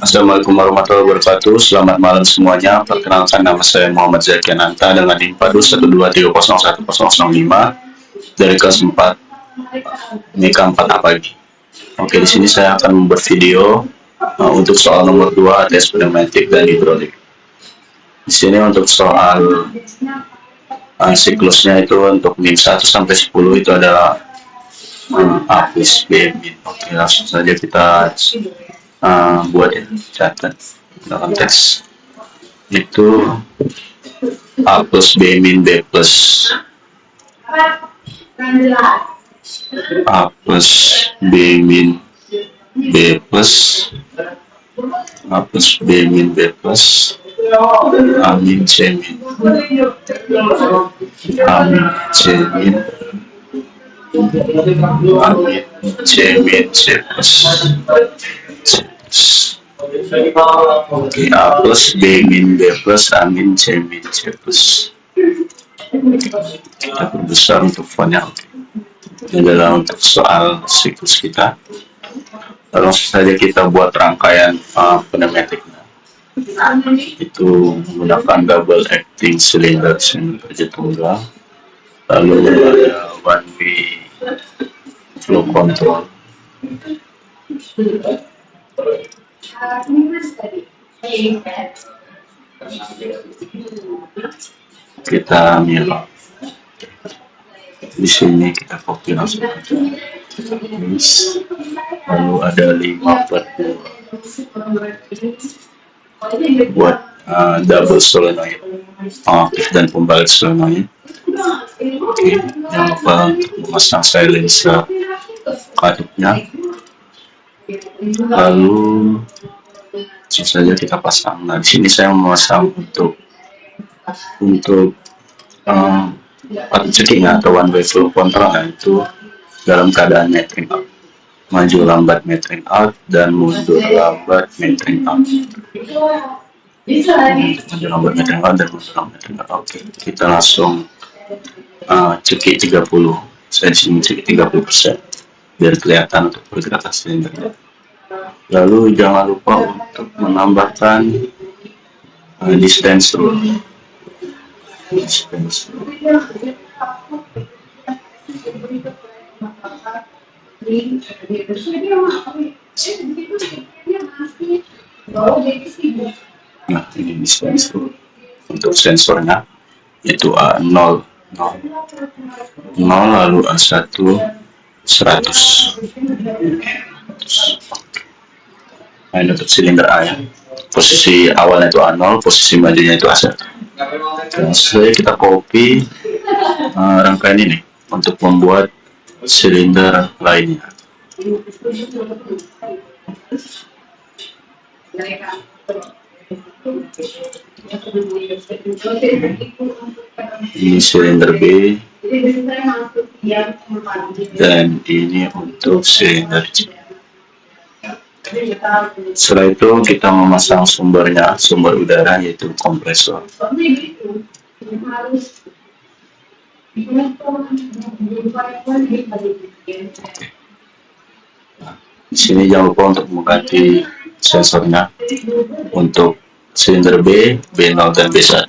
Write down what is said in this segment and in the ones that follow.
Assalamualaikum warahmatullahi wabarakatuh. Selamat malam semuanya. Perkenalkan, nama saya Muhammad Zaki Ananta dengan NIM 123001005 dari kelas 4 MIKA 4A pagi. Oke, di sini saya akan membuat video untuk soal nomor 2 tes pneumatik dan hidrolik. Di sini untuk soal siklusnya itu untuk min 1 sampai 10 itu adalah A plus B min. Oke, langsung saja kita buat ya, catat dalam teks itu A plus B min B plus A plus B min B plus A plus B min B plus A min C min A min C min A min C min C plus Oke, A plus B min B plus A min C min C plus. Kita perbesar untuk fontnya. Oke. Ini adalah untuk soal siklus kita. Langsung saja kita buat rangkaian pneumatiknya. Itu menggunakan double acting cylinder kerja tunggal. Lalu ada one way flow control. Kita ambil di sini, kita copy langsung aja. Lalu ada 5/2 buat double solenoid aktif dan pembalik solenoid. Oke, jangan lupa untuk memasang silencer kadupnya. Lalu langsung saja kita pasang. Nah, di sini saya memasang untuk checking atau one way flow control, itu dalam keadaan metering up, maju lambat metering out dan mundur lambat metering out. Maju lambat metering out dan mundur lambat metering out. Oke, kita langsung cekik 30. Saya di sini cekik 30% biar kelihatan untuk pergerakan silinder. Lalu jangan lupa untuk menambahkan dispenser. Nah, ini dispenser untuk sensornya, itu A0 lalu A1 100. Nah, ini untuk silinder A ya. Posisi awalnya itu A0, posisi majunya itu A1. Langsung saja kita copy rangkaian ini untuk membuat silinder lainnya. Ini silinder B dan ini untuk silinder C. Setelah itu kita memasang sumber udara, yaitu kompresor. Di sini jangan lupa untuk mengganti sensornya untuk silinder B, B0 dan B1.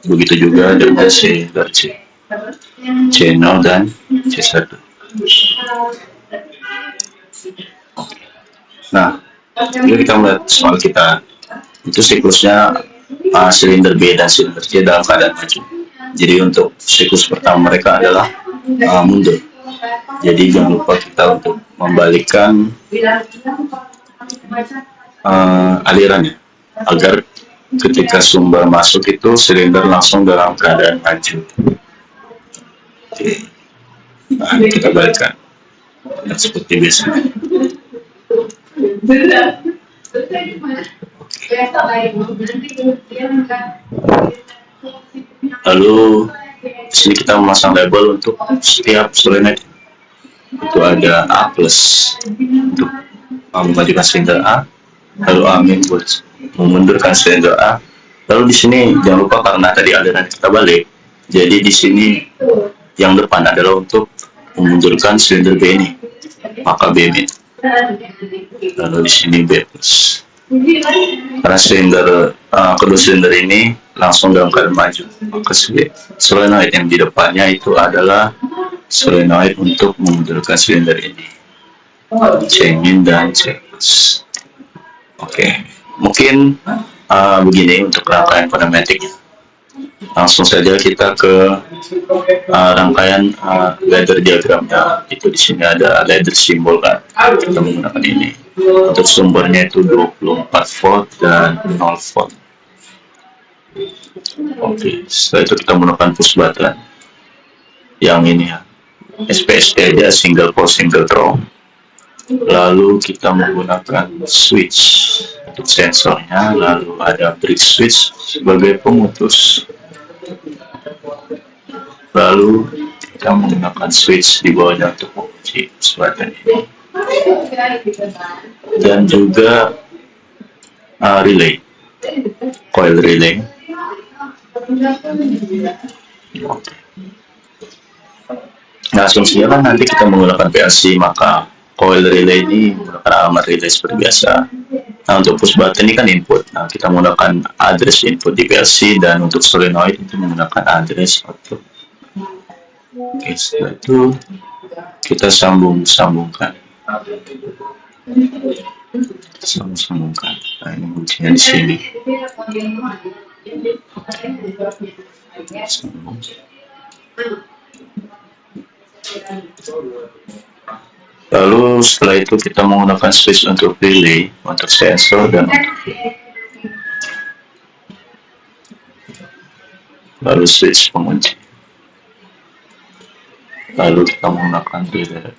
Begitu juga dengan silinder C, C0 dan C1. Nah, ini kita melihat soal kita. Itu siklusnya silinder B dan silinder C dalam keadaan maju. Jadi untuk siklus pertama mereka adalah mundur. Jadi jangan lupa kita untuk membalikkan alirannya agar ketika sumber masuk itu silinder langsung dalam keadaan maju. Oke. Nah, ini kita balikkan. Dan seperti biasa. Lalu di sini kita memasang label untuk setiap solenoid. Itu ada A plus untuk memajukan silinder A, lalu A min buat memundurkan silinder A. Lalu di sini jangan lupa, karena tadi aliran kita balik, jadi di sini yang depan adalah untuk memundurkan silinder B ini, maka B min. lalu di sini B plus. Karena silinder kedua silinder ini langsung dalam keadaan maju, maka solenoid yang di depannya itu adalah solenoid untuk memundurkan silinder ini, C min dan C plus. Oke, mungkin begini untuk rangkaian pneumatik. Langsung saja kita ke rangkaian ladder diagramnya. Itu di sini ada ladder simbol kan. Kita menggunakan ini. Untuk sumbernya itu 24 volt dan 0 volt. Oke, setelah itu kita menggunakan push button. Yang ini ya, SPST aja, single pole single throw. Lalu kita menggunakan switch untuk sensornya, lalu ada bridge switch sebagai pemutus. Lalu kita menggunakan switch di bawahnya untuk mengunci push button ini. Dan juga relay, coil relay. Oke. Nah, asumsinya kan nanti kita menggunakan PLC, maka coil relay ini menggunakan alamat relay seperti biasa. Nah, untuk push button ini kan input. Nah, kita menggunakan address input di PLC, dan untuk solenoid itu menggunakan address output. Oke, setelah itu kita sambungkan. Sambungkan. Nah, ini kuncinya di sini. Sambung. Lalu setelah itu kita menggunakan switch untuk relay, untuk sensor dan lalu switch pengunci. Lalu kita menggunakan relay.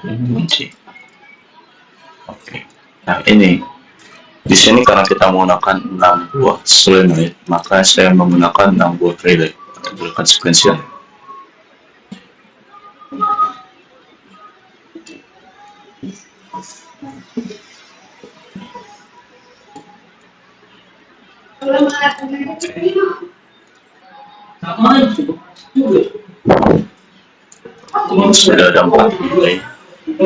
Ini kunci. Oke. Nah, ini di sini karena kita menggunakan 6 buah solenoid, maka saya menggunakan 6 buah relay untuk melakukan sequential. Sudah ada 4 relay, 5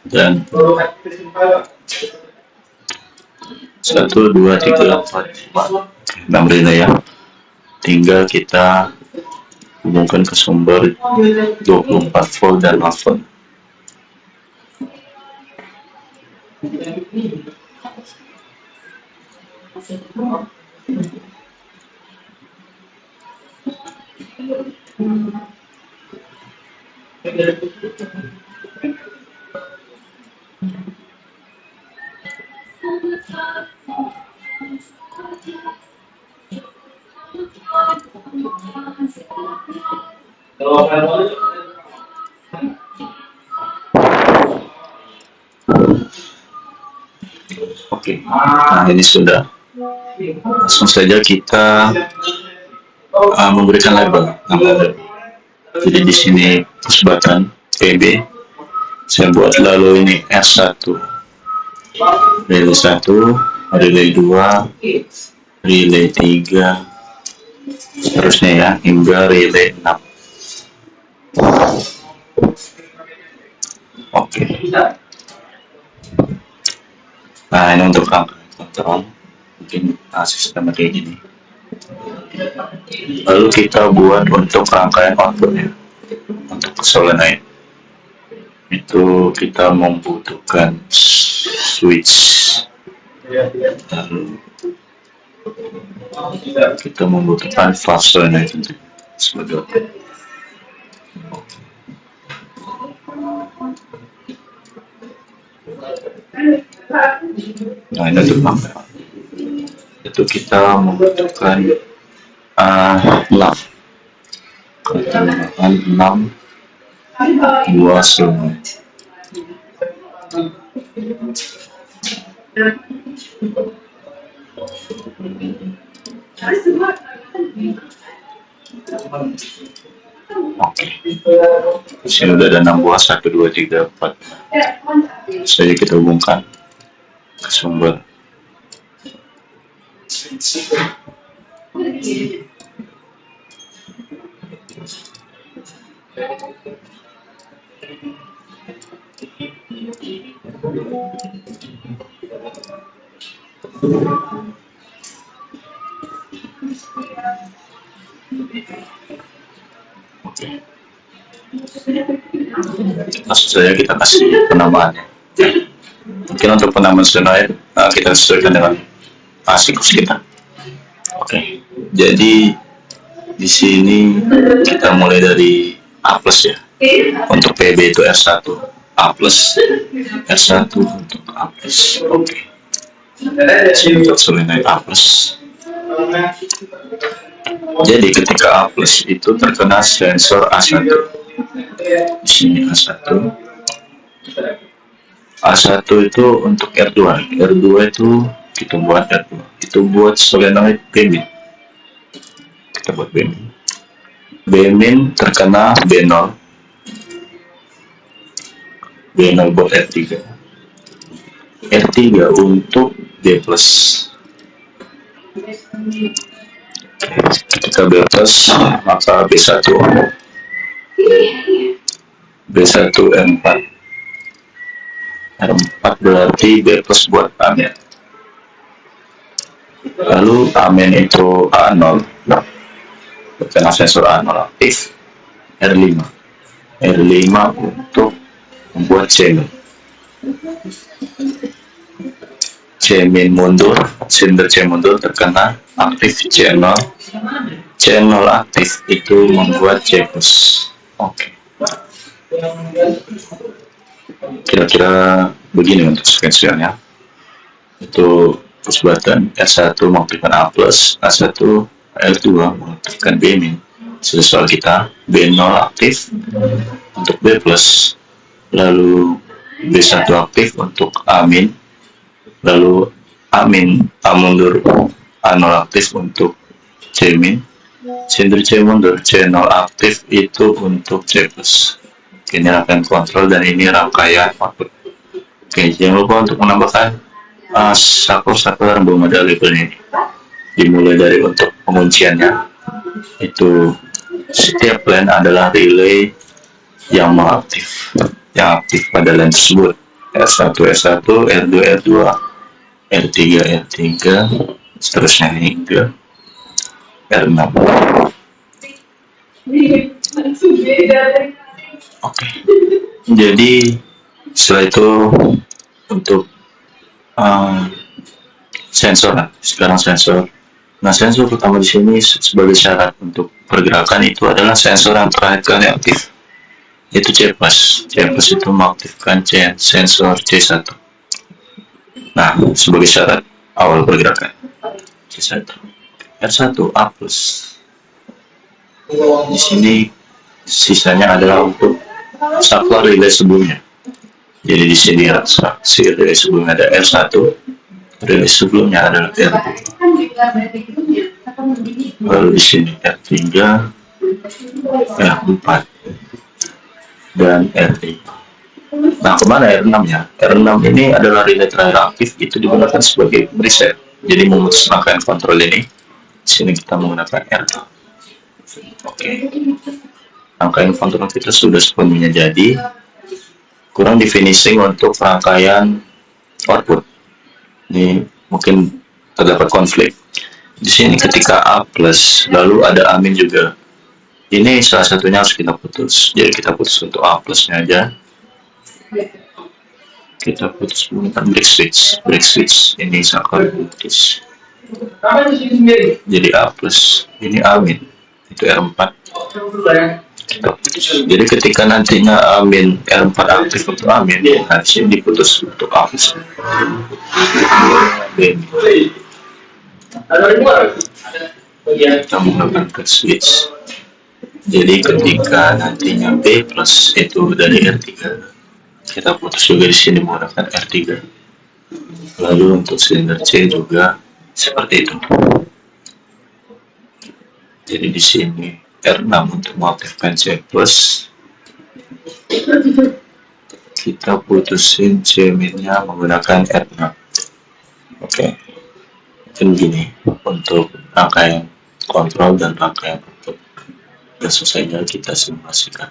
dan 1, 2, 3, 4, 6 relay ya. Tinggal kita hubungkan ke sumber 24 volt dan 0 volt. Oke, nah ini sudah. Langsung saja kita memberikan label. Jadi di sini push button PB saya buat, lalu ini R1, relay 1, relay 2, relay 3, terusnya ya hingga relay 6. Oke. Nah, ini untuk rangkaian kontrol, mungkin sistemnya kayak gini. Lalu kita buat untuk rangkaian outputnya. Untuk solenoid itu kita membutuhkan switch, lalu kita membutuhkan fast solenoid sebagai output. Nah, ini untuk rangkaian itu kita membutuhkan 6 buah solenoid. Oke. Di sini udah ada 6 buah, 1, 2, 3, 4. Jadi kita hubungkan ke sumber. Maksud saya kita kasih penamaannya. Mungkin untuk penamaan solenoid kita sesuaikan dengan siklus kita. Oke. Jadi di sini kita mulai dari A plus ya. Untuk PB itu R1 A plus, R1 untuk A plus. Oke. Sini untuk solenoid A plus. Jadi ketika A plus itu terkena sensor A1. Di sini A1. A1 itu untuk R2. R2 itu kita buat R2. Itu buat solenoid B-min. Kita buat B-min. B-min terkena B0. B0 buat R3. R3 untuk B plus. Ketika B plus, maka B1. B1 R4. R4 berarti B plus buat amin. Lalu amin itu A0. Karena sensor A0 aktif. R5. R5 untuk membuat C-min. C-min mundur, silinder C mundur terkena aktif C0. C0 aktif itu membuat C plus. Oke. Kira-kira begini untuk sequentialnya. Itu push button R1 mengaktifkan A plus, A1 R2 mengaktifkan B-min. Soal kita B0 aktif untuk B plus, lalu B1 aktif untuk A-min, lalu A-min A mundur A0 aktif untuk C-min, silinder C mundur C0 aktif itu untuk C plus. Ini rangkaian kontrol dan ini rangkaian output. Oke, jangan lupa untuk menambahkan saklar rembang pada label ini. Dimulai dari untuk pengunciannya, itu setiap line adalah relay yang mengaktif, yang aktif pada line tersebut. R1 R1, R2 R2, R3 R3, seterusnya hingga R6. Oke. Jadi setelah itu untuk sensor. Sekarang sensor. Nah, sensor utama di sini sebagai syarat untuk pergerakan itu adalah sensor yang terakhir kali aktif, yaitu C plus. C plus itu mengaktifkan sensor C1. Nah, sebagai syarat awal pergerakan C1. R1 A plus. Di sini sisanya adalah untuk saklar relay sebelumnya. Jadi di sini si relay sebelumnya ada R1, relay sebelumnya adalah R2. Lalu di sini R3, R4, dan R5. Nah, kemana R6-nya? R6 ini adalah relay terakhir aktif, itu digunakan sebagai reset. Jadi memutus rangkaian kontrol ini. Di sini kita menggunakan R2. Oke. Rangkaian kontrol kita sudah sepenuhnya jadi. Kurang di finishing untuk rangkaian output. Ini mungkin terdapat konflik. Di sini ketika A plus, lalu ada amin juga. Ini salah satunya harus kita putus. Jadi kita putus untuk A plusnya aja. Kita putus menggunakan break switch. Break switch ini saklar putus. Jadi A plus, ini amin. Itu R4. Jadi ketika nantinya amin R4 aktif untuk amin, nanti diputus untuk A plus. Kita menggunakan break switch. Jadi ketika nantinya B plus itu dari R3, kita putus juga di sini menggunakan R3. Lalu untuk silinder C juga seperti itu. Jadi di sini R6 untuk mengaktifkan C plus, kita putusin C-minnya menggunakan R6. Oke. Mungkin gini untuk rangkaian kontrol dan rangkaian output. Dan selesainya kita simulasikan.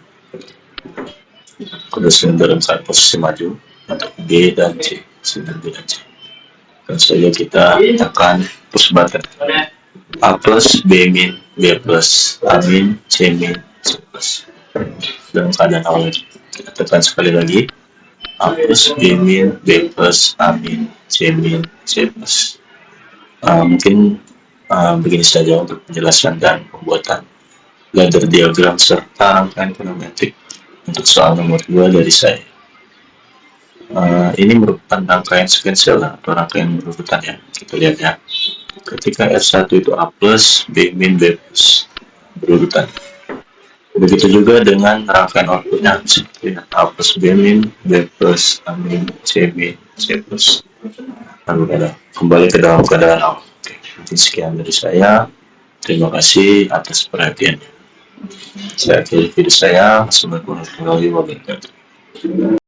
Kondisi dalam saat posisi maju untuk B dan C, sinyal B dan C. Dan saja kita tekan push button A plus, B min, B plus, A min, C min, C plus. Dalam keadaan awal kita tekan sekali lagi A plus, B min, B plus, A min, C min, C plus. Mungkin begini saja untuk penjelasan dan pembuatan ladder diagram serta rangkaian kinematik untuk soal nomor 2 dari saya. Ini merupakan rangkaian sekuensial atau rangkaian berurutan ya. Kita lihat ya. Ketika R1 itu A plus, B min, B plus berurutan. Begitu juga dengan rangkaian outputnya seperti A plus, B min, B plus, A min, C min, C plus. Lalu ada kembali ke dalam keadaan awal. Oke, mungkin sekian dari saya. Terima kasih atas perhatiannya. Saya akhiri video saya. Assalamualaikum warahmatullahi wabarakatuh.